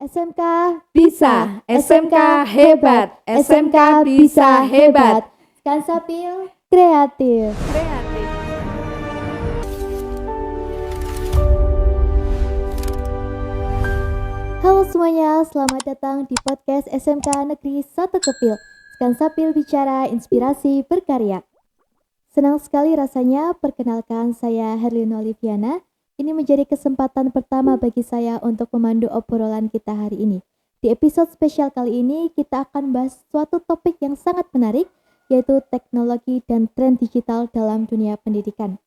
SMK bisa, SMK hebat, SMK bisa hebat. Skansapil kreatif. Halo semuanya, selamat datang di podcast SMK Negeri 1 Kepil. Skansapil bicara inspirasi berkarya. Senang sekali rasanya perkenalkan saya Herlina Oliviana. Ini menjadi kesempatan pertama bagi saya untuk memandu obrolan kita hari ini. Di episode spesial kali ini kita akan bahas suatu topik yang sangat menarik, yaitu teknologi dan tren digital dalam dunia pendidikan.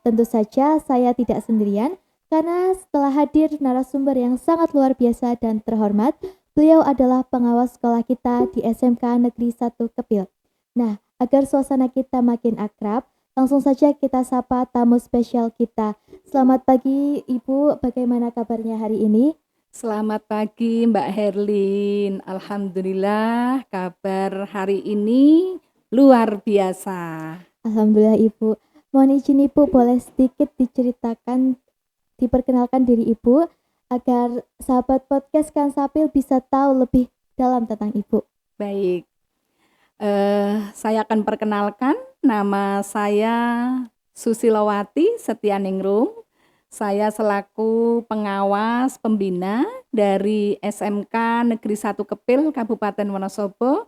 Tentu saja saya tidak sendirian, karena setelah hadir narasumber yang sangat luar biasa dan terhormat, beliau adalah pengawas sekolah kita di SMK Negeri 1 Kepil. Nah, agar suasana kita makin akrab, langsung saja kita sapa tamu spesial kita. Selamat pagi Ibu, bagaimana kabarnya hari ini? Selamat pagi Mbak Herlin. Alhamdulillah kabar hari ini luar biasa. Alhamdulillah Ibu. Mohon izin Ibu boleh sedikit diperkenalkan diri Ibu agar sahabat podcast Skansapil bisa tahu lebih dalam tentang Ibu. Baik, saya akan perkenalkan, nama saya Susilowati Setianingrum. Saya selaku pengawas pembina dari SMK Negeri 1 Kepil Kabupaten Wonosobo,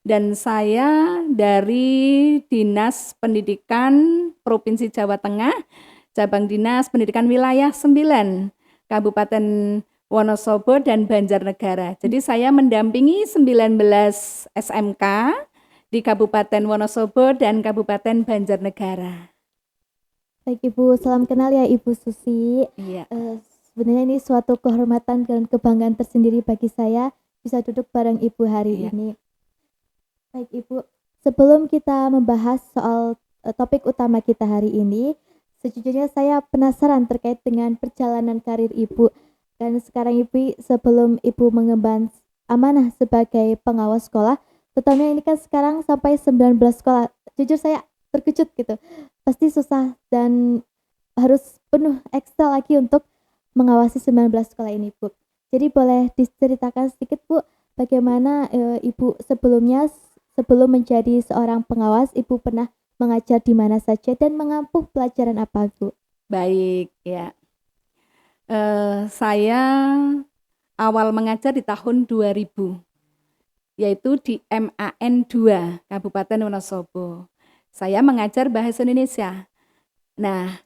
dan saya dari Dinas Pendidikan Provinsi Jawa Tengah, Cabang Dinas Pendidikan Wilayah 9 Kabupaten Wonosobo dan Banjarnegara. Jadi saya mendampingi 19 SMK di Kabupaten Wonosobo dan Kabupaten Banjarnegara. Baik Ibu, salam kenal ya Ibu Susi. Iya. Sebenarnya ini suatu kehormatan dan kebanggaan tersendiri bagi saya bisa duduk bareng Ibu hari ini. Baik Ibu, sebelum kita membahas soal topik utama kita hari ini, sejujurnya saya penasaran terkait dengan perjalanan karir Ibu. Dan sekarang Ibu, sebelum Ibu mengemban amanah sebagai pengawas sekolah, terutama ini kan sekarang sampai 19 sekolah. Jujur saya terkejut gitu. Pasti susah dan harus penuh ekstra lagi untuk mengawasi 19 sekolah ini Bu. Jadi boleh diceritakan sedikit Bu, bagaimana Ibu sebelumnya sebelum menjadi seorang pengawas, Ibu pernah mengajar di mana saja dan mengampu pelajaran apa Bu? Baik, ya. Saya awal mengajar di tahun 2000, yaitu di MAN 2 Kabupaten Wonosobo. Saya mengajar bahasa Indonesia. Nah,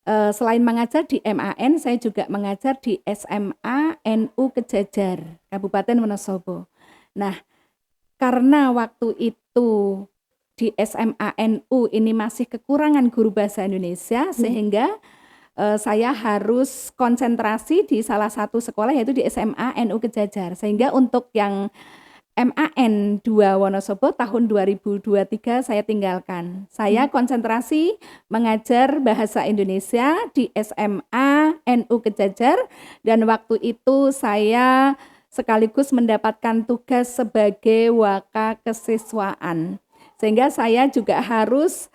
selain mengajar di MAN, saya juga mengajar di SMA NU Kejajar, Kabupaten Wonosobo. Nah, karena waktu itu di SMA NU ini masih kekurangan guru bahasa Indonesia, sehingga saya harus konsentrasi di salah satu sekolah, yaitu di SMA NU Kejajar. Sehingga untuk yang MAN 2 Wonosobo tahun 2023 saya tinggalkan. Saya konsentrasi mengajar bahasa Indonesia di SMA NU Kejajar, dan waktu itu saya sekaligus mendapatkan tugas sebagai waka kesiswaan. Sehingga saya juga harus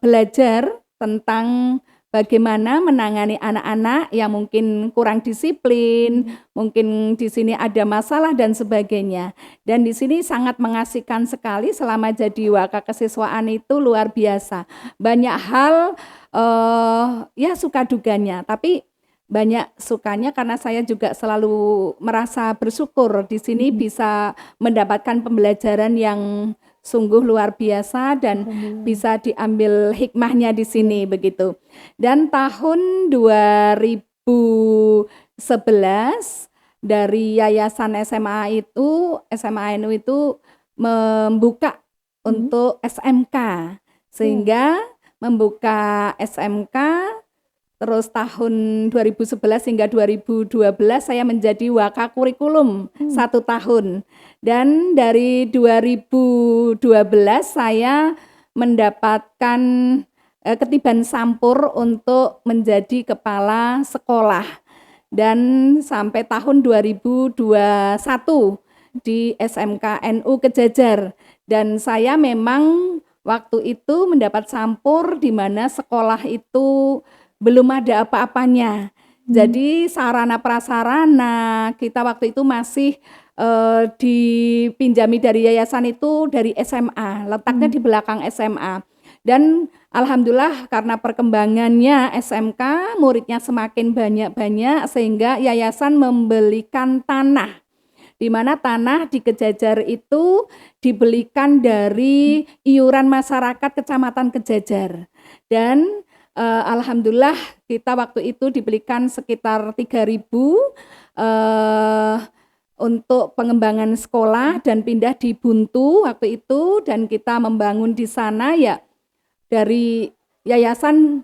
belajar tentang bagaimana menangani anak-anak yang mungkin kurang disiplin, mungkin di sini ada masalah dan sebagainya. Dan di sini sangat mengasihkan sekali selama jadi waka kesiswaan, itu luar biasa. Banyak hal ya suka duganya, tapi banyak sukanya karena saya juga selalu merasa bersyukur di sini bisa mendapatkan pembelajaran yang sungguh luar biasa dan bisa diambil hikmahnya di sini begitu. Dan tahun 2011 dari Yayasan SMA NU itu membuka untuk SMK, sehingga membuka SMK. Terus tahun 2011 hingga 2012 saya menjadi waka kurikulum 1 tahun. Dan dari 2012 saya mendapatkan ketiban sampur untuk menjadi kepala sekolah. Dan sampai tahun 2021 di SMK NU Kejajar. Dan saya memang waktu itu mendapat sampur di mana sekolah itu belum ada apa-apanya. Jadi sarana prasarana kita waktu itu masih dipinjami dari yayasan itu dari SMA, letaknya di belakang SMA. Dan alhamdulillah karena perkembangannya SMK, muridnya semakin banyak-banyak sehingga yayasan membelikan tanah, di mana tanah di Kejajar itu dibelikan dari iuran masyarakat Kecamatan Kejajar. Dan alhamdulillah kita waktu itu dibelikan sekitar 3.000 untuk pengembangan sekolah dan pindah di Buntu waktu itu, dan kita membangun di sana ya. Dari yayasan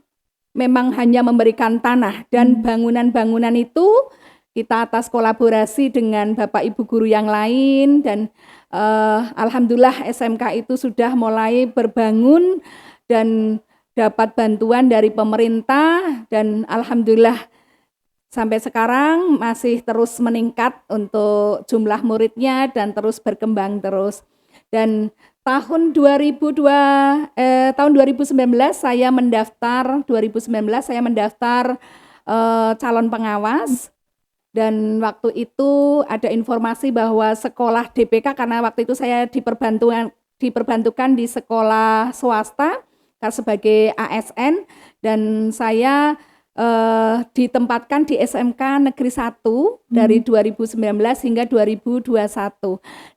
memang hanya memberikan tanah dan bangunan-bangunan itu kita atas kolaborasi dengan Bapak Ibu guru yang lain, dan alhamdulillah SMK itu sudah mulai berbangun dan dapat bantuan dari pemerintah, dan alhamdulillah sampai sekarang masih terus meningkat untuk jumlah muridnya dan terus berkembang terus. Dan tahun 2019 saya mendaftar calon pengawas, dan waktu itu ada informasi bahwa sekolah DPK, karena waktu itu saya diperbantukan di sekolah swasta sebagai ASN, dan saya ditempatkan di SMK Negeri 1 dari 2019 hingga 2021.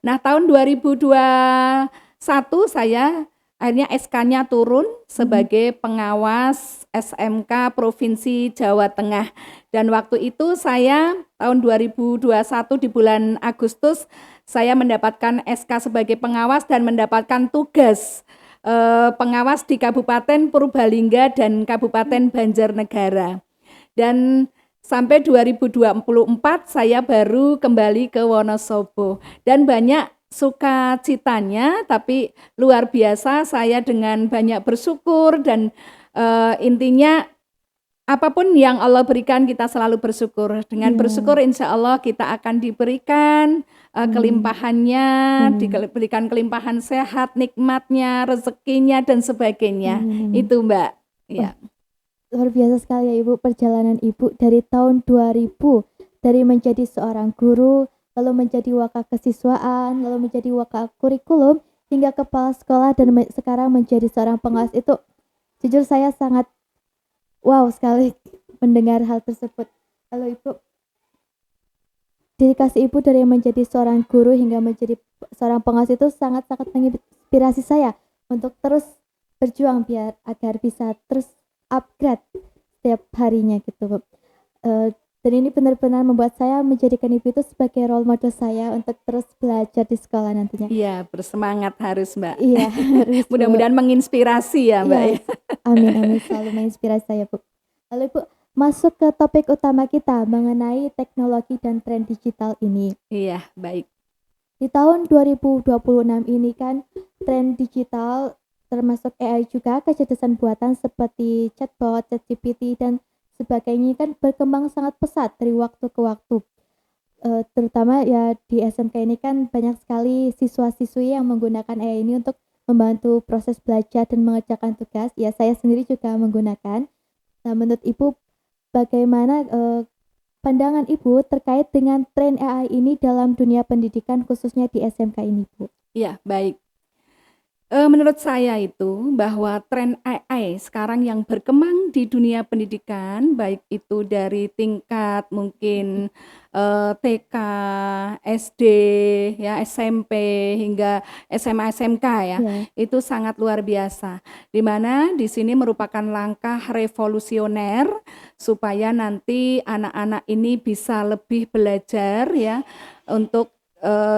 Nah, tahun 2021 saya akhirnya SK-nya turun sebagai pengawas SMK Provinsi Jawa Tengah. Dan waktu itu saya tahun 2021 di bulan Agustus saya mendapatkan SK sebagai pengawas dan mendapatkan tugas pengawas di Kabupaten Purbalingga dan Kabupaten Banjarnegara. Dan sampai 2024 saya baru kembali ke Wonosobo, dan banyak sukacitanya, tapi luar biasa saya dengan banyak bersyukur, dan intinya apapun yang Allah berikan kita selalu bersyukur. Dengan bersyukur insya Allah kita akan diberikan kelimpahannya, diberikan kelimpahan sehat, nikmatnya, rezekinya dan sebagainya. Itu Mbak. Ya. Luar biasa sekali ya Ibu, perjalanan Ibu dari tahun 2000, dari menjadi seorang guru, lalu menjadi wakil kesiswaan, lalu menjadi wakil kurikulum, hingga kepala sekolah, dan sekarang menjadi seorang pengawas. Itu jujur saya sangat wow sekali mendengar hal tersebut. Lalu Ibu, dedikasi Ibu dari menjadi seorang guru hingga menjadi seorang pengawas itu sangat-sangat menginspirasi saya untuk terus berjuang agar bisa terus upgrade setiap harinya gitu. Dan ini benar-benar membuat saya menjadikan Ibu itu sebagai role model saya untuk terus belajar di sekolah nantinya. Iya, bersemangat harus Mbak. Iya, harus. Mudah-mudahan menginspirasi ya Mbak. Iya, amin, selalu menginspirasi saya Bu. Lalu Ibu, masuk ke topik utama kita mengenai teknologi dan tren digital ini. Iya, baik. Di tahun 2026 ini kan tren digital termasuk AI juga, kecerdasan buatan seperti chatbot, ChatGPT dan sebagainya kan berkembang sangat pesat dari waktu ke waktu. Terutama ya di SMK ini kan banyak sekali siswa-siswi yang menggunakan AI ini untuk membantu proses belajar dan mengerjakan tugas. Ya, saya sendiri juga menggunakan. Nah, menurut Ibu bagaimana pandangan Ibu terkait dengan tren AI ini dalam dunia pendidikan khususnya di SMK ini, Bu? Iya, baik. Menurut saya itu bahwa tren AI sekarang yang berkembang di dunia pendidikan, baik itu dari tingkat mungkin TK, SD, ya SMP hingga SMA, SMK ya, itu sangat luar biasa. Di mana di sini merupakan langkah revolusioner supaya nanti anak-anak ini bisa lebih belajar ya untuk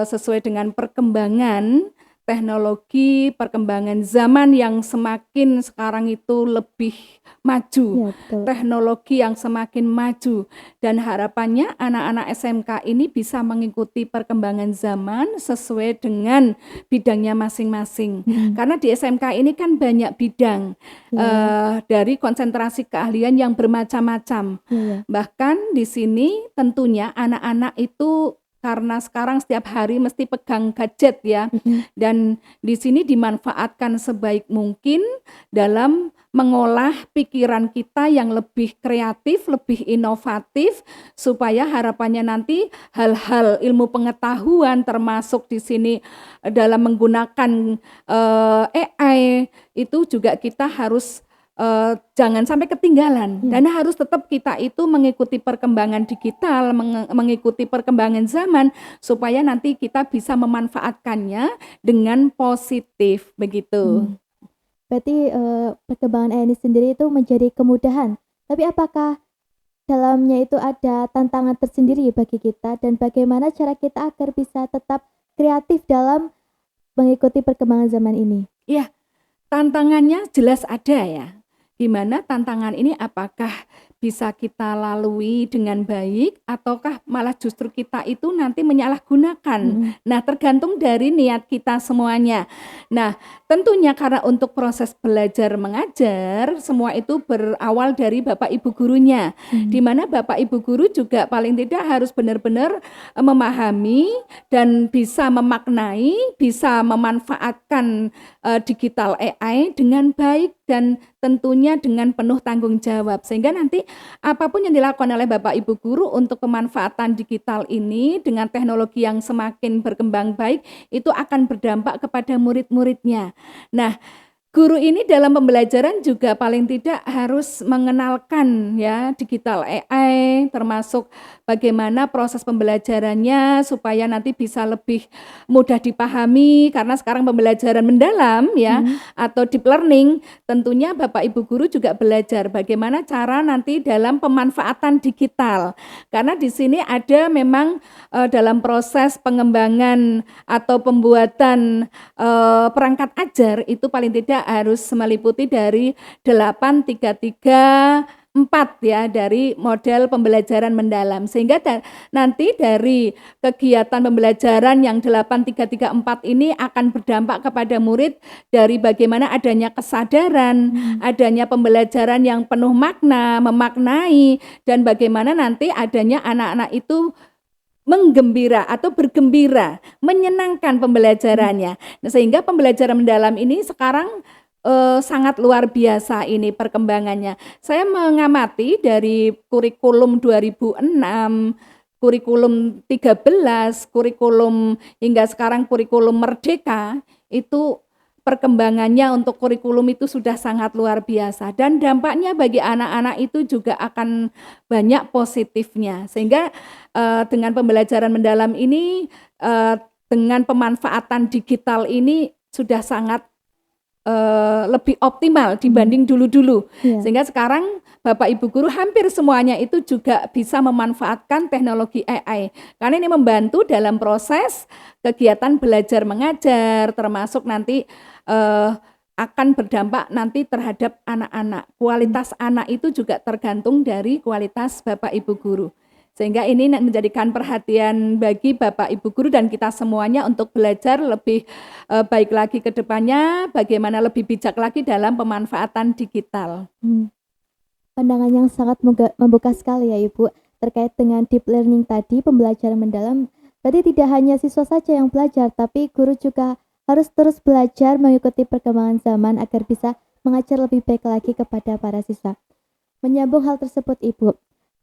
sesuai dengan perkembangan teknologi, perkembangan zaman yang semakin sekarang itu lebih maju, teknologi yang semakin maju, dan harapannya anak-anak SMK ini bisa mengikuti perkembangan zaman sesuai dengan bidangnya masing-masing. Karena di SMK ini kan banyak bidang dari konsentrasi keahlian yang bermacam-macam. Bahkan di sini tentunya anak-anak itu karena sekarang setiap hari mesti pegang gadget ya. Dan di sini dimanfaatkan sebaik mungkin dalam mengolah pikiran kita yang lebih kreatif, lebih inovatif, supaya harapannya nanti hal-hal ilmu pengetahuan termasuk di sini dalam menggunakan AI itu juga kita harus jangan sampai ketinggalan dan harus tetap kita itu mengikuti perkembangan digital, mengikuti perkembangan zaman supaya nanti kita bisa memanfaatkannya dengan positif begitu. Berarti perkembangan AI ini sendiri itu menjadi kemudahan. Tapi apakah dalamnya itu ada tantangan tersendiri bagi kita dan bagaimana cara kita agar bisa tetap kreatif dalam mengikuti perkembangan zaman ini? Iya, tantangannya jelas ada ya. Gimana tantangan ini apakah bisa kita lalui dengan baik ataukah malah justru kita itu nanti menyalahgunakan. Nah, tergantung dari niat kita semuanya. Nah, tentunya karena untuk proses belajar mengajar semua itu berawal dari Bapak Ibu gurunya. Di mana Bapak Ibu guru juga paling tidak harus benar-benar memahami dan bisa memaknai, bisa memanfaatkan digital AI dengan baik dan tentunya dengan penuh tanggung jawab, sehingga nanti apapun yang dilakukan oleh Bapak Ibu guru untuk pemanfaatan digital ini dengan teknologi yang semakin berkembang baik itu akan berdampak kepada murid-muridnya. Nah, guru ini dalam pembelajaran juga paling tidak harus mengenalkan ya digital AI, termasuk bagaimana proses pembelajarannya supaya nanti bisa lebih mudah dipahami, karena sekarang pembelajaran mendalam ya atau deep learning, tentunya Bapak Ibu guru juga belajar bagaimana cara nanti dalam pemanfaatan digital. Karena di sini ada memang dalam proses pengembangan atau pembuatan perangkat ajar itu paling tidak harus meliputi dari 8, 3, 3, 4 ya dari model pembelajaran mendalam, sehingga nanti dari kegiatan pembelajaran yang 8, 3, 3, 4 ini akan berdampak kepada murid dari bagaimana adanya kesadaran, adanya pembelajaran yang penuh makna, memaknai, dan bagaimana nanti adanya anak-anak itu menggembira atau bergembira, menyenangkan pembelajarannya. Nah, sehingga pembelajaran mendalam ini sekarang sangat luar biasa ini perkembangannya. Saya mengamati dari kurikulum 2006, kurikulum 13, kurikulum hingga sekarang kurikulum Merdeka, itu perkembangannya untuk kurikulum itu sudah sangat luar biasa dan dampaknya bagi anak-anak itu juga akan banyak positifnya, sehingga dengan pembelajaran mendalam ini dengan pemanfaatan digital ini sudah sangat lebih optimal dibanding dulu-dulu. Sehingga sekarang Bapak Ibu guru hampir semuanya itu juga bisa memanfaatkan teknologi AI. Karena ini membantu dalam proses kegiatan belajar mengajar, termasuk nanti akan berdampak nanti terhadap anak-anak. Kualitas anak itu juga tergantung dari kualitas Bapak Ibu guru. Sehingga ini menjadikan perhatian bagi Bapak Ibu guru dan kita semuanya untuk belajar lebih baik lagi ke depannya, bagaimana lebih bijak lagi dalam pemanfaatan digital. Pandangan yang sangat membuka sekali ya Ibu, terkait dengan deep learning tadi, pembelajaran mendalam. Berarti tidak hanya siswa saja yang belajar, tapi guru juga harus terus belajar mengikuti perkembangan zaman agar bisa mengajar lebih baik lagi kepada para siswa. Menyambung hal tersebut Ibu,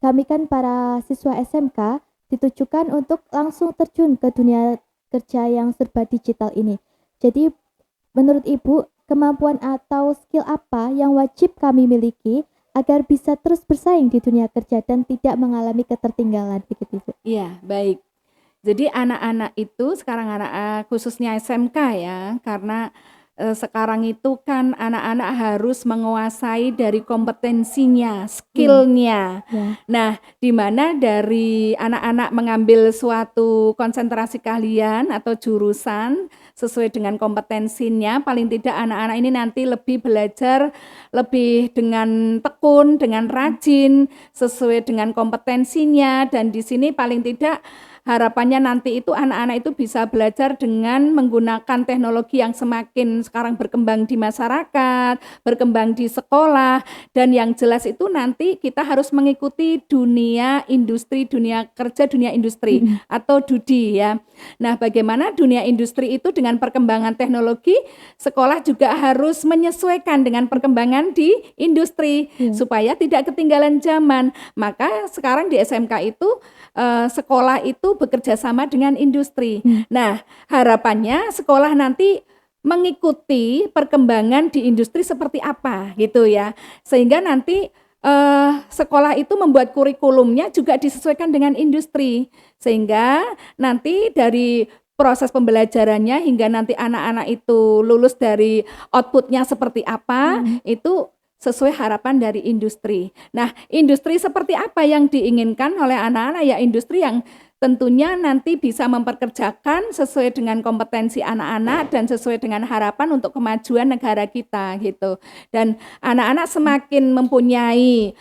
kami kan para siswa SMK ditujukan untuk langsung terjun ke dunia kerja yang serba digital ini. Jadi menurut Ibu, kemampuan atau skill apa yang wajib kami miliki agar bisa terus bersaing di dunia kerja dan tidak mengalami ketertinggalan begitu Ibu? Iya, baik. Jadi anak-anak itu sekarang khususnya SMK ya, karena sekarang itu kan anak-anak harus menguasai dari kompetensinya, skillnya. Nah, di mana dari anak-anak mengambil suatu konsentrasi keahlian atau jurusan sesuai dengan kompetensinya, paling tidak anak-anak ini nanti lebih belajar lebih dengan tekun, dengan rajin, sesuai dengan kompetensinya, dan di sini paling tidak harapannya nanti itu anak-anak itu bisa belajar dengan menggunakan teknologi yang semakin sekarang berkembang di masyarakat, berkembang di sekolah, dan yang jelas itu nanti kita harus mengikuti dunia industri, dunia kerja, dunia industri atau DUDI ya. Nah, bagaimana dunia industri itu dengan perkembangan teknologi, sekolah juga harus menyesuaikan dengan perkembangan di industri supaya tidak ketinggalan zaman. Maka sekarang di SMK itu sekolah itu bekerja sama dengan industri. Nah, harapannya sekolah nanti mengikuti perkembangan di industri seperti apa gitu ya. Sehingga nanti sekolah itu membuat kurikulumnya juga disesuaikan dengan industri. Sehingga nanti dari proses pembelajarannya hingga nanti anak-anak itu lulus dari outputnya seperti apa, itu sesuai harapan dari industri. Nah, industri seperti apa yang diinginkan oleh anak-anak? Ya industri yang tentunya nanti bisa memperkerjakan sesuai dengan kompetensi anak-anak dan sesuai dengan harapan untuk kemajuan negara kita gitu. Dan anak-anak semakin mempunyai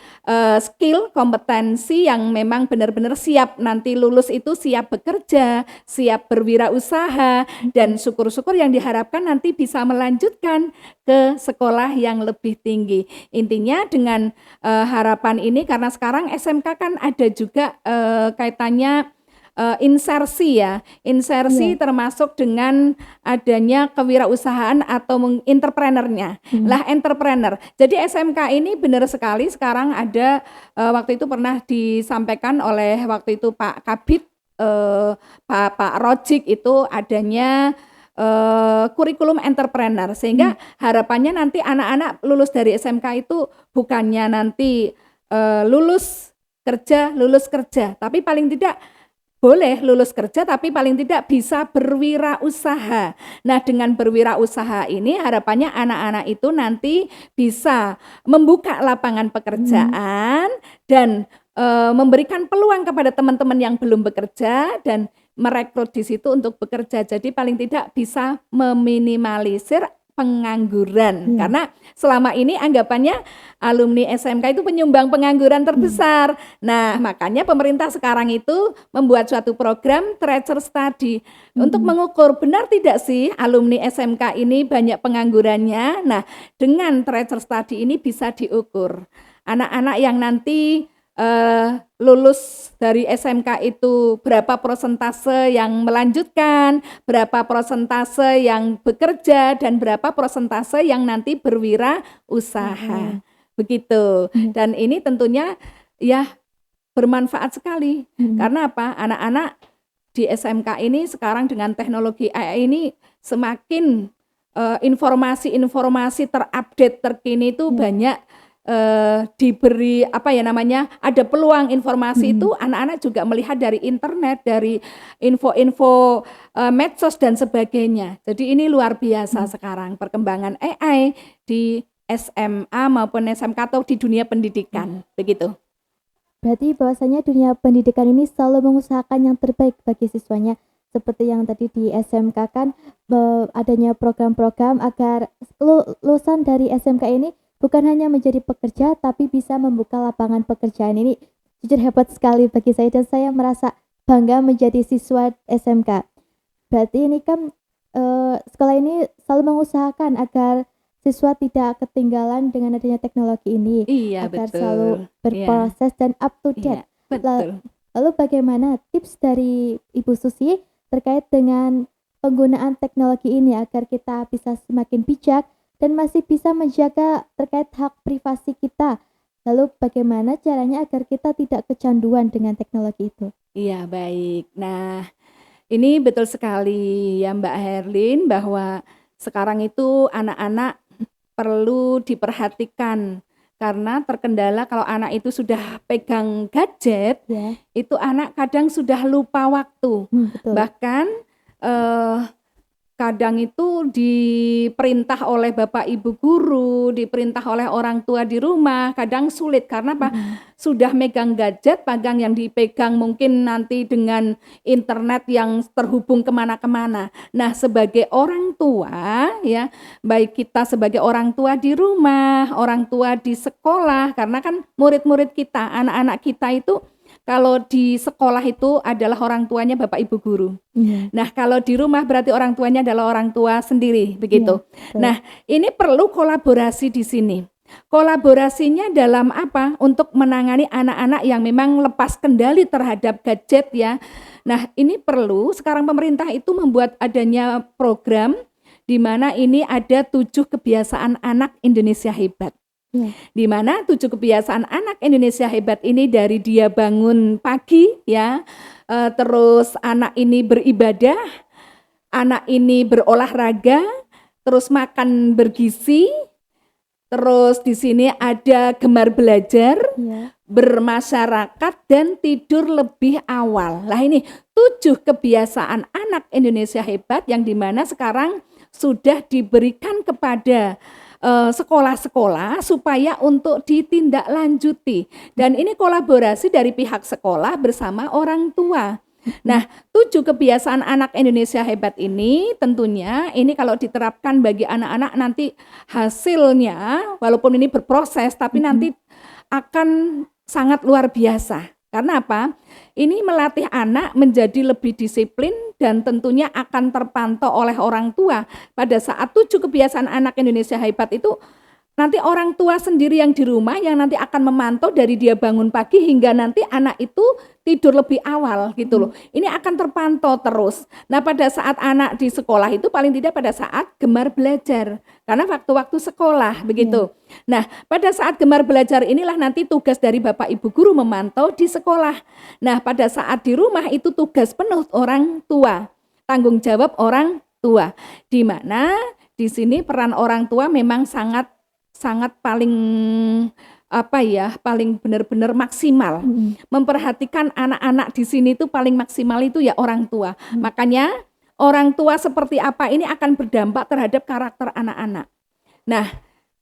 skill, kompetensi yang memang benar-benar siap nanti lulus itu siap bekerja, siap berwirausaha, dan syukur-syukur yang diharapkan nanti bisa melanjutkan ke sekolah yang lebih tinggi. Intinya dengan harapan ini karena sekarang SMK kan ada juga kaitannya insersi ya, insersi termasuk dengan adanya kewirausahaan atau entrepreneurnya. Lah entrepreneur. Jadi SMK ini benar sekali sekarang ada waktu itu pernah disampaikan oleh waktu itu Pak Kabid, Pak Rojik itu adanya kurikulum entrepreneur sehingga harapannya nanti anak-anak lulus dari SMK itu bukannya nanti lulus kerja, tapi paling tidak boleh lulus kerja tapi paling tidak bisa berwirausaha. Nah, dengan berwirausaha ini harapannya anak-anak itu nanti bisa membuka lapangan pekerjaan dan memberikan peluang kepada teman-teman yang belum bekerja dan merekrut di situ untuk bekerja. Jadi paling tidak bisa meminimalisir pengangguran karena selama ini anggapannya alumni SMK itu penyumbang pengangguran terbesar. Nah, makanya pemerintah sekarang itu membuat suatu program Tracer Study untuk mengukur benar tidak sih alumni SMK ini banyak penganggurannya. Nah, dengan Tracer Study ini bisa diukur anak-anak yang nanti lulus dari SMK itu berapa persentase yang melanjutkan, berapa persentase yang bekerja, dan berapa persentase yang nanti berwirausaha. Begitu. Dan ini tentunya ya bermanfaat sekali. Karena apa? Anak-anak di SMK ini sekarang dengan teknologi AI ini semakin informasi-informasi terupdate terkini itu banyak diberi ada peluang informasi itu anak-anak juga melihat dari internet, dari info-info medsos dan sebagainya. Jadi ini luar biasa sekarang perkembangan AI di SMA maupun SMK atau di dunia pendidikan, begitu. Berarti bahwasanya dunia pendidikan ini selalu mengusahakan yang terbaik bagi siswanya. Seperti yang tadi di SMK kan adanya program-program agar lulusan dari SMK ini bukan hanya menjadi pekerja, tapi bisa membuka lapangan pekerjaan. Ini jujur hebat sekali bagi saya dan saya merasa bangga menjadi siswa SMK. Berarti ini kan sekolah ini selalu mengusahakan agar siswa tidak ketinggalan dengan adanya teknologi ini. Iya, agar betul. selalu berproses dan up to date. Iya, betul. Lalu bagaimana tips dari Ibu Susi terkait dengan penggunaan teknologi ini agar kita bisa semakin bijak dan masih bisa menjaga terkait hak privasi kita. Lalu bagaimana caranya agar kita tidak kecanduan dengan teknologi itu? Iya, baik. Nah, ini betul sekali ya Mbak Herlin bahwa sekarang itu anak-anak perlu diperhatikan karena terkendala kalau anak itu sudah pegang gadget, itu anak kadang sudah lupa waktu. Betul. Bahkan kadang itu diperintah oleh bapak ibu guru, diperintah oleh orang tua di rumah, kadang sulit karena apa? Sudah megang gadget, pegang yang dipegang mungkin nanti dengan internet yang terhubung kemana-kemana. Nah, sebagai orang tua ya, baik kita sebagai orang tua di rumah, orang tua di sekolah, karena kan murid-murid kita, anak-anak kita itu kalau di sekolah itu adalah orang tuanya Bapak Ibu guru. Nah, kalau di rumah berarti orang tuanya adalah orang tua sendiri, begitu. Nah, ini perlu kolaborasi di sini. Kolaborasinya dalam apa? Untuk menangani anak-anak yang memang lepas kendali terhadap gadget ya. Nah, ini perlu sekarang pemerintah itu membuat adanya program di mana ini ada 7 kebiasaan anak Indonesia hebat. Di mana 7 kebiasaan anak Indonesia hebat ini dari dia bangun pagi ya, terus anak ini beribadah, anak ini berolahraga, terus makan bergizi, terus di sini ada gemar belajar, bermasyarakat, dan tidur lebih awal. Lah ini 7 kebiasaan anak Indonesia hebat yang dimana sekarang sudah diberikan kepada sekolah-sekolah supaya untuk ditindaklanjuti. Dan ini kolaborasi dari pihak sekolah bersama orang tua. Nah, 7 kebiasaan anak Indonesia hebat ini tentunya ini kalau diterapkan bagi anak-anak nanti hasilnya walaupun ini berproses tapi nanti akan sangat luar biasa. Karena apa? Ini melatih anak menjadi lebih disiplin dan tentunya akan terpantau oleh orang tua. Pada saat 7 kebiasaan anak Indonesia hebat itu nanti orang tua sendiri yang di rumah yang nanti akan memantau dari dia bangun pagi hingga nanti anak itu tidur lebih awal gitu loh. Ini akan terpantau terus. Nah, pada saat anak di sekolah itu paling tidak pada saat gemar belajar. Karena waktu-waktu sekolah begitu. Nah, pada saat gemar belajar inilah nanti tugas dari Bapak Ibu guru memantau di sekolah. Nah, pada saat di rumah itu tugas penuh orang tua. Tanggung jawab orang tua. Di mana di sini peran orang tua memang sangat paling paling benar-benar maksimal. Memperhatikan anak-anak di sini itu paling maksimal itu ya orang tua. Makanya orang tua seperti apa ini akan berdampak terhadap karakter anak-anak. Nah,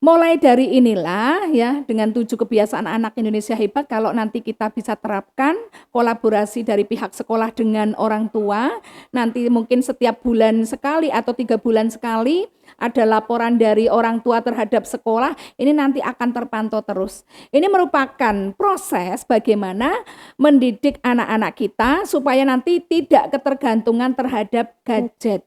mulai dari inilah ya dengan 7 kebiasaan anak Indonesia hebat kalau nanti kita bisa terapkan kolaborasi dari pihak sekolah dengan orang tua, nanti mungkin setiap bulan sekali atau 3 bulan sekali ada laporan dari orang tua terhadap sekolah, ini nanti akan terpantau terus. Ini merupakan proses bagaimana mendidik anak-anak kita supaya nanti tidak ketergantungan terhadap gadget.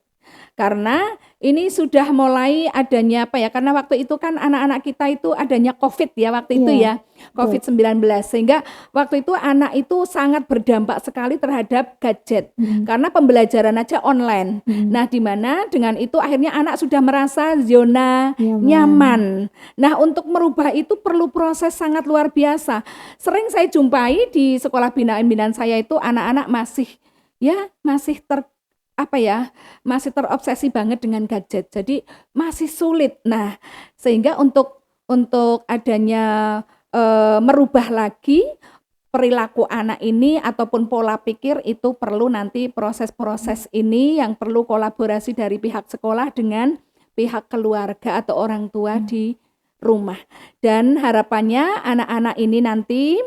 Karena ini sudah mulai adanya karena waktu itu kan anak-anak kita itu adanya COVID ya waktu itu ya, COVID-19, sehingga waktu itu anak itu sangat berdampak sekali terhadap gadget karena pembelajaran aja online. Nah, di mana dengan itu akhirnya anak sudah merasa zona nyaman. Nah, untuk merubah itu perlu proses sangat luar biasa. Sering saya jumpai di sekolah binaan saya itu anak-anak masih masih terobsesi banget dengan gadget. Jadi masih sulit. Nah, sehingga untuk adanya merubah lagi perilaku anak ini ataupun pola pikir itu perlu nanti proses-proses ini yang perlu kolaborasi dari pihak sekolah dengan pihak keluarga atau orang tua di rumah. Dan harapannya anak-anak ini nanti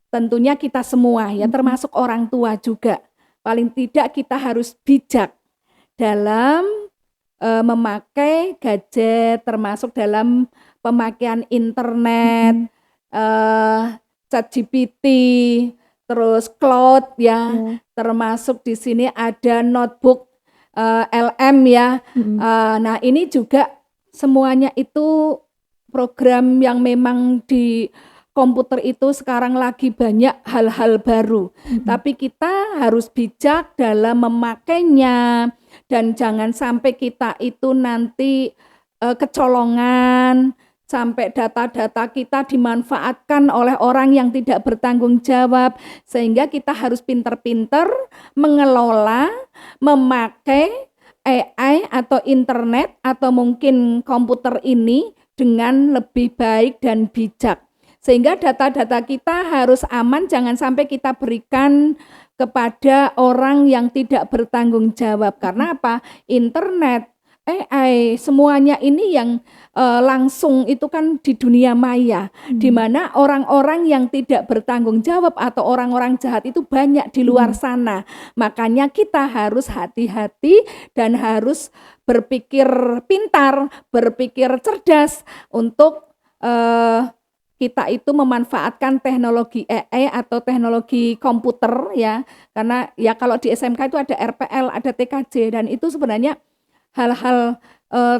tentunya kita semua ya termasuk orang tua juga paling tidak kita harus bijak dalam memakai gadget, termasuk dalam pemakaian internet, ChatGPT, terus cloud ya, termasuk di sini ada notebook LM ya. Nah, ini juga semuanya itu program yang memang di komputer itu sekarang lagi banyak hal-hal baru, tapi kita harus bijak dalam memakainya dan jangan sampai kita itu nanti kecolongan, sampai data-data kita dimanfaatkan oleh orang yang tidak bertanggung jawab, sehingga kita harus pinter-pinter mengelola, memakai AI atau internet atau mungkin komputer ini dengan lebih baik dan bijak. Sehingga data-data kita harus aman, jangan sampai kita berikan kepada orang yang tidak bertanggung jawab. Karena apa? Internet, AI, semuanya ini yang langsung itu kan di dunia maya, di mana orang-orang yang tidak bertanggung jawab atau orang-orang jahat itu banyak di luar sana. Makanya kita harus hati-hati dan harus berpikir pintar, berpikir cerdas untuk kita itu memanfaatkan teknologi AI atau teknologi komputer ya. Karena ya kalau di SMK itu ada RPL, ada TKJ, dan itu sebenarnya hal-hal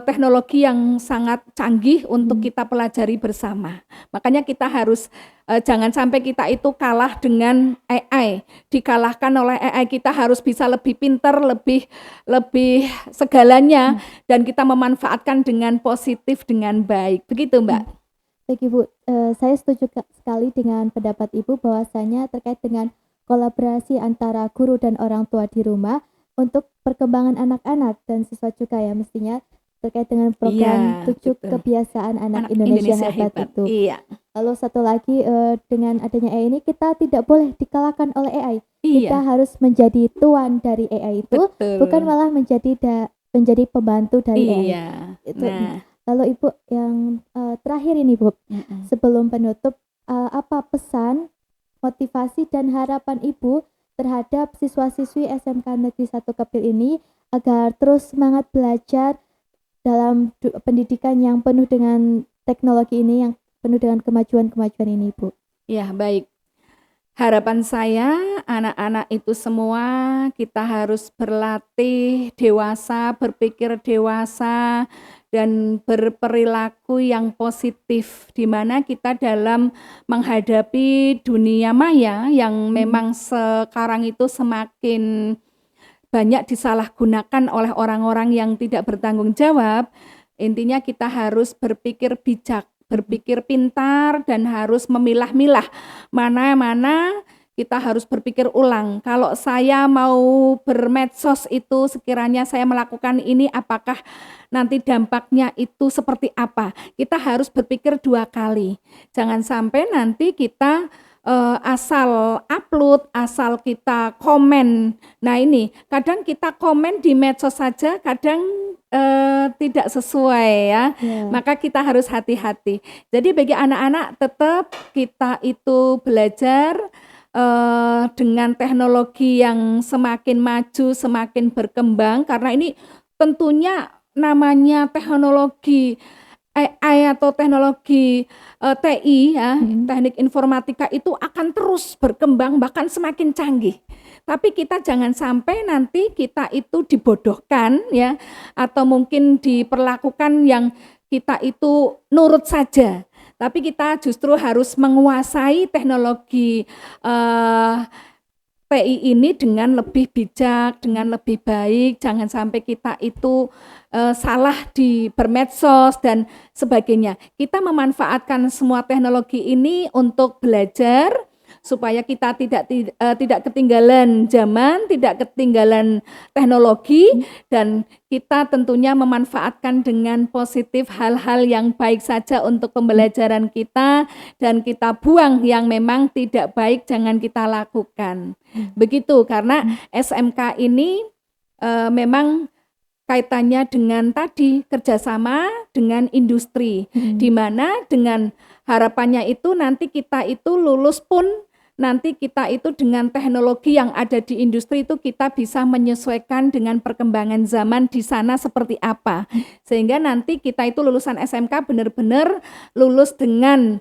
teknologi yang sangat canggih untuk kita pelajari bersama. Makanya kita harus jangan sampai kita itu kalah dengan AI, dikalahkan oleh AI. Kita harus bisa lebih pintar, lebih segalanya, dan kita memanfaatkan dengan positif, dengan baik. Begitu, Mbak. Baik Ibu, saya setuju sekali dengan pendapat Ibu bahwasanya terkait dengan kolaborasi antara guru dan orang tua di rumah untuk perkembangan anak-anak dan siswa juga ya, mestinya terkait dengan program Iya, 7 betul. kebiasaan anak Anak Indonesia Indonesia hebat hebat. itu. Iya, Lalu satu lagi, dengan adanya AI ini kita tidak boleh dikalahkan oleh AI. Kita iya, harus menjadi tuan dari AI itu, bukan betul. malah menjadi pembantu dari AI. Iya. Itu. Nah, Lalu Ibu yang terakhir ini Bu, sebelum penutup, apa pesan, motivasi dan harapan Ibu terhadap siswa-siswi SMK Negeri 1 Kepil ini agar terus semangat belajar dalam pendidikan yang penuh dengan teknologi ini, yang penuh dengan kemajuan-kemajuan ini Bu? ya baik. Harapan saya anak-anak itu semua kita harus berlatih dewasa, berpikir dewasa, dan berperilaku yang positif, di mana kita dalam menghadapi dunia maya yang memang sekarang itu semakin banyak disalahgunakan oleh orang-orang yang tidak bertanggung jawab. Intinya kita harus berpikir bijak, berpikir pintar, dan harus memilah-milah mana-mana. Kita harus berpikir ulang. Kalau saya mau bermedsos itu, sekiranya saya melakukan ini, apakah nanti dampaknya itu seperti apa? Kita harus berpikir 2 kali. Jangan sampai nanti kita asal upload, asal kita komen. Nah ini, kadang kita komen di medsos saja, kadang tidak sesuai ya. Maka kita harus hati-hati. Jadi bagi anak-anak tetap kita itu belajar dengan teknologi yang semakin maju, semakin berkembang, karena ini tentunya namanya teknologi AI atau teknologi TI ya, teknik informatika itu akan terus berkembang bahkan semakin canggih. Tapi kita jangan sampai nanti kita itu dibodohkan ya, atau mungkin diperlakukan yang kita itu nurut saja. Tapi kita justru harus menguasai teknologi TI ini dengan lebih bijak, dengan lebih baik. Jangan sampai kita itu salah di bermedsos dan sebagainya. Kita memanfaatkan semua teknologi ini untuk belajar supaya kita tidak ketinggalan zaman, tidak ketinggalan teknologi, dan kita tentunya memanfaatkan dengan positif hal-hal yang baik saja untuk pembelajaran kita, dan kita buang yang memang tidak baik, jangan kita lakukan. Begitu, karena SMK ini memang kaitannya dengan tadi kerjasama dengan industri, di mana dengan harapannya itu nanti kita itu lulus pun nanti kita itu dengan teknologi yang ada di industri itu kita bisa menyesuaikan dengan perkembangan zaman di sana seperti apa, sehingga nanti kita itu lulusan SMK benar-benar lulus dengan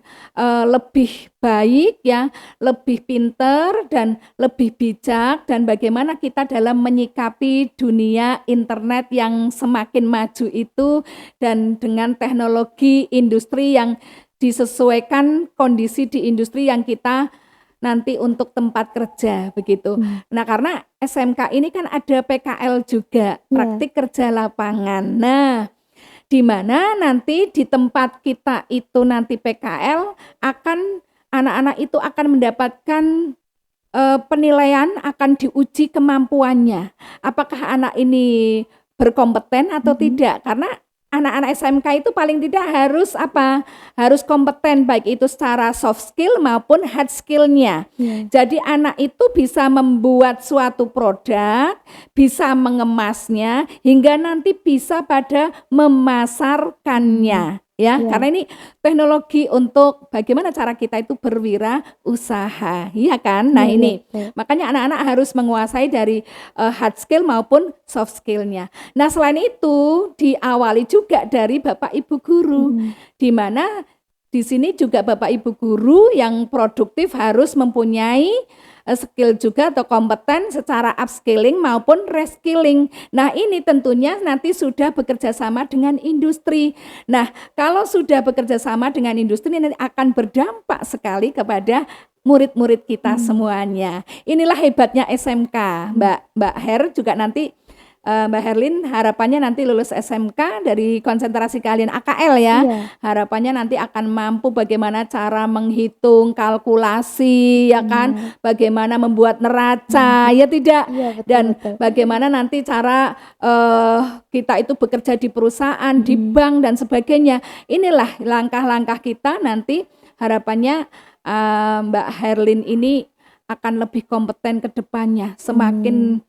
lebih baik ya, lebih pinter dan lebih bijak, dan bagaimana kita dalam menyikapi dunia internet yang semakin maju itu, dan dengan teknologi industri yang disesuaikan kondisi di industri yang kita nanti untuk tempat kerja begitu. Nah, karena SMK ini kan ada PKL juga, praktik kerja lapangan. Nah, di mana nanti di tempat kita itu nanti PKL akan anak-anak itu akan mendapatkan penilaian, akan diuji kemampuannya. Apakah anak ini berkompeten atau tidak? Karena anak-anak SMK itu paling tidak harus harus kompeten, baik itu secara soft skill maupun hard skill-nya. Jadi anak itu bisa membuat suatu produk, bisa mengemasnya, hingga nanti bisa pada memasarkannya. Ya, karena ini teknologi untuk bagaimana cara kita itu berwirausaha, iya kan? Nah ini, makanya anak-anak harus menguasai dari hard skill maupun soft skill-nya. Nah selain itu diawali juga dari Bapak Ibu guru, di mana di sini juga Bapak Ibu guru yang produktif harus mempunyai skill juga atau kompeten secara upskilling maupun reskilling. Nah, ini tentunya nanti sudah bekerja sama dengan industri. Nah, kalau sudah bekerja sama dengan industri nanti akan berdampak sekali kepada murid-murid kita semuanya. Inilah hebatnya SMK. Mbak Her juga nanti Mbak Herlin harapannya nanti lulus SMK dari konsentrasi kalian AKL ya. Iya. Harapannya nanti akan mampu bagaimana cara menghitung kalkulasi ya kan, bagaimana membuat neraca ya tidak, Iya, betul, dan betul. bagaimana nanti cara kita itu bekerja di perusahaan, di bank dan sebagainya. Inilah langkah-langkah kita nanti harapannya Mbak Herlin ini akan lebih kompeten ke depannya, semakin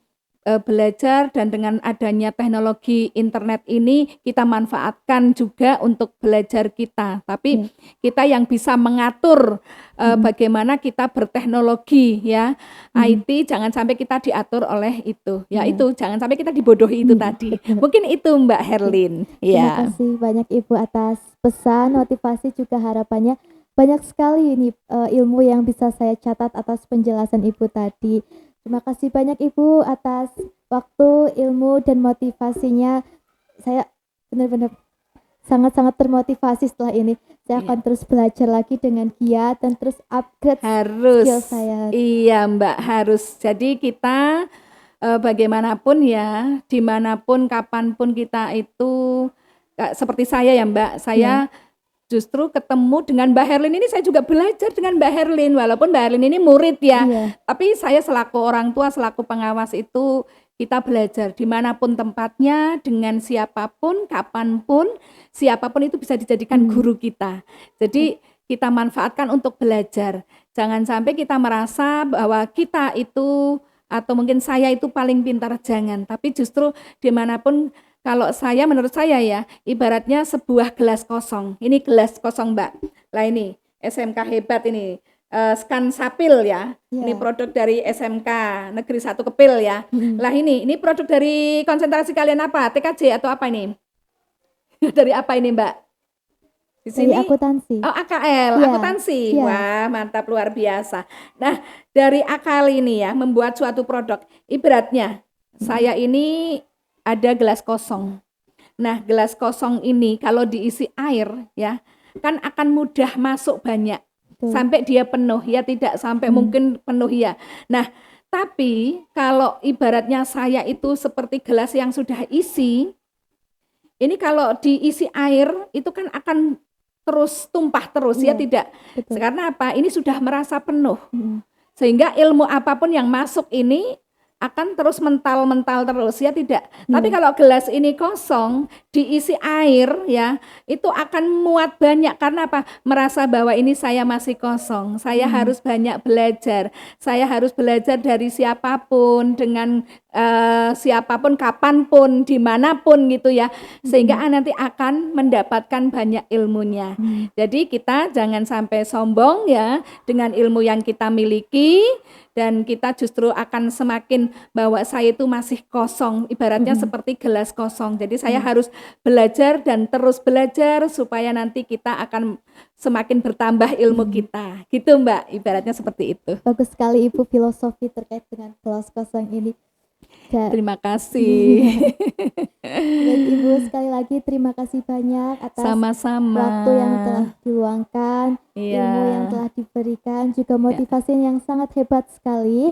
belajar, dan dengan adanya teknologi internet ini kita manfaatkan juga untuk belajar kita. Tapi kita yang bisa mengatur bagaimana kita berteknologi ya. IT jangan sampai kita diatur oleh itu. Ya itu jangan sampai kita dibodohi itu tadi. Mungkin itu Mbak Herlin. Terima Ya. kasih banyak Ibu atas pesan, motivasi juga harapannya. Banyak sekali ini ilmu yang bisa saya catat atas penjelasan Ibu tadi. Terima kasih banyak Ibu atas waktu, ilmu, dan motivasinya. Saya benar-benar sangat-sangat termotivasi setelah ini. Saya akan terus belajar lagi dengan giat dan terus upgrade Harus. skill saya. Iya Mbak, harus. Jadi kita bagaimanapun ya, dimanapun, kapanpun kita itu, seperti saya ya Mbak, saya justru ketemu dengan Mbak Herlin ini, saya juga belajar dengan Mbak Herlin, walaupun Mbak Herlin ini murid ya, tapi saya selaku orang tua, selaku pengawas itu kita belajar dimanapun tempatnya, dengan siapapun, kapanpun, siapapun itu bisa dijadikan guru kita. Jadi kita manfaatkan untuk belajar. Jangan sampai kita merasa bahwa kita itu atau mungkin saya itu paling pintar, jangan. Tapi justru dimanapun, kalau saya, menurut saya ya, ibaratnya sebuah gelas kosong. Ini gelas kosong Mbak. Lah ini SMK hebat ini. Skan Sapil ya. Ini produk dari SMK Negeri 1 Kepil ya. Lah ini produk dari konsentrasi kalian apa? TKJ atau apa ini? Dari apa ini Mbak? Di sini Dari akuntansi. Oh, AKL, akuntansi. Wah, mantap, luar biasa. Nah, dari AKL ini ya, membuat suatu produk. Ibaratnya saya ini ada gelas kosong. Nah, gelas kosong ini kalau diisi air ya, kan akan mudah masuk banyak. Sampai dia penuh ya, tidak sampai mungkin penuh ya. Nah, tapi kalau ibaratnya saya itu seperti gelas yang sudah isi, ini kalau diisi air itu kan akan terus tumpah terus ya, tidak. Karena apa? Ini sudah merasa penuh. Sehingga ilmu apapun yang masuk ini akan terus mental terus ya, tidak. Tapi kalau gelas ini kosong, diisi air ya, itu akan muat banyak. Karena apa? Merasa bahwa ini saya masih kosong, saya harus banyak belajar, saya harus belajar dari siapapun, dengan siapapun, kapanpun, dimanapun gitu ya, sehingga nanti akan mendapatkan banyak ilmunya. Jadi kita jangan sampai sombong ya dengan ilmu yang kita miliki, dan kita justru akan semakin bahwa saya itu masih kosong, ibaratnya seperti gelas kosong. Jadi saya harus belajar dan terus belajar supaya nanti kita akan semakin bertambah ilmu kita. Gitu Mbak, ibaratnya seperti itu. Bagus sekali Ibu filosofi terkait dengan gelas kosong ini. Terima kasih. Baik Ibu, sekali lagi terima kasih banyak atas sama-sama waktu yang telah diluangkan, ilmu yang telah diberikan, juga motivasi yang sangat hebat sekali.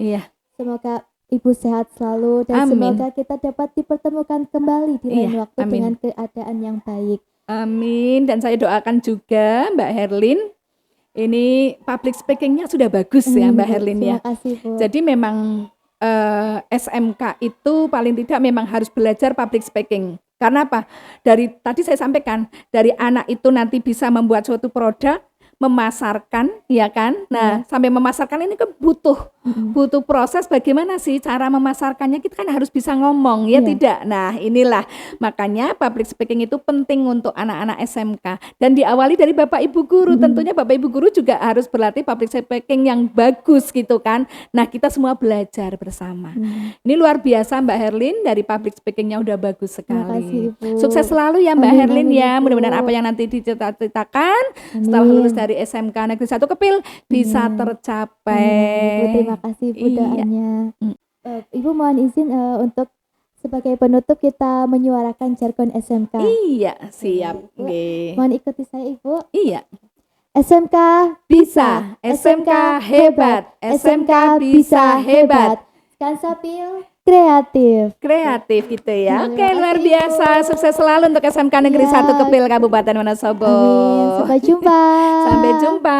Semoga Ibu sehat selalu dan semoga kita dapat dipertemukan kembali di lain waktu dengan keadaan yang baik. Amin. Dan saya doakan juga Mbak Herlin, ini public speaking-nya sudah bagus ya Mbak Herlin ya. Terima kasih Bu. Jadi memang SMK itu paling tidak memang harus belajar public speaking. Karena apa? Dari tadi saya sampaikan, dari anak itu nanti bisa membuat suatu produk, memasarkan, ya kan? Nah, sampai memasarkan ini kan butuh butuh proses bagaimana sih cara memasarkannya, kita kan harus bisa ngomong ya Iya. tidak. Nah inilah makanya public speaking itu penting untuk anak-anak SMK dan diawali dari Bapak Ibu guru. Tentunya Bapak Ibu guru juga harus berlatih public speaking yang bagus gitu kan. Nah kita semua belajar bersama. Ini luar biasa Mbak Herlin, dari public speakingnya udah bagus Terima kasih, sekali. Ibu. Sukses selalu ya Mbak Amin, Herlin amin, ya. Ibu. Mudah-mudahan apa yang nanti dicita-citakan setelah Amin. lulus dari SMK Negeri 1 Kepil bisa Amin. tercapai. Ibu, terima kasih Bu Iya. doanya. Ibu mohon izin untuk sebagai penutup kita menyuarakan jargon SMK. Iya, siap. Ibu, Nggih. mohon ikuti saya Ibu. Iya. SMK Bisa, SMK hebat, SMK bisa hebat. Skansapil kreatif. Kreatif gitu ya. Terima Oke, luar kasih, biasa. Ibu. Sukses selalu untuk SMK Negeri Iya. 1 Kepil Kabupaten Wonosobo. Amin. Sampai jumpa. Sampai jumpa.